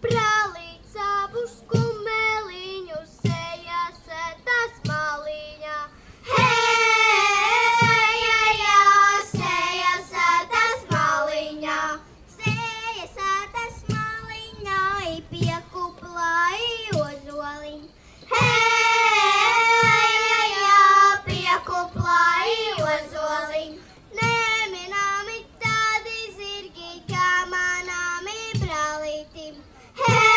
Brālīts abus kumeliņus sejas tas maliņā. Heja, sejas tas maliņā. Sejas tas maliņā, piekuplāji ozoliņ. Heja, piekuplāji ozoliņ. Neminami tādi zirgi, kā manāmi brālītim. Hey!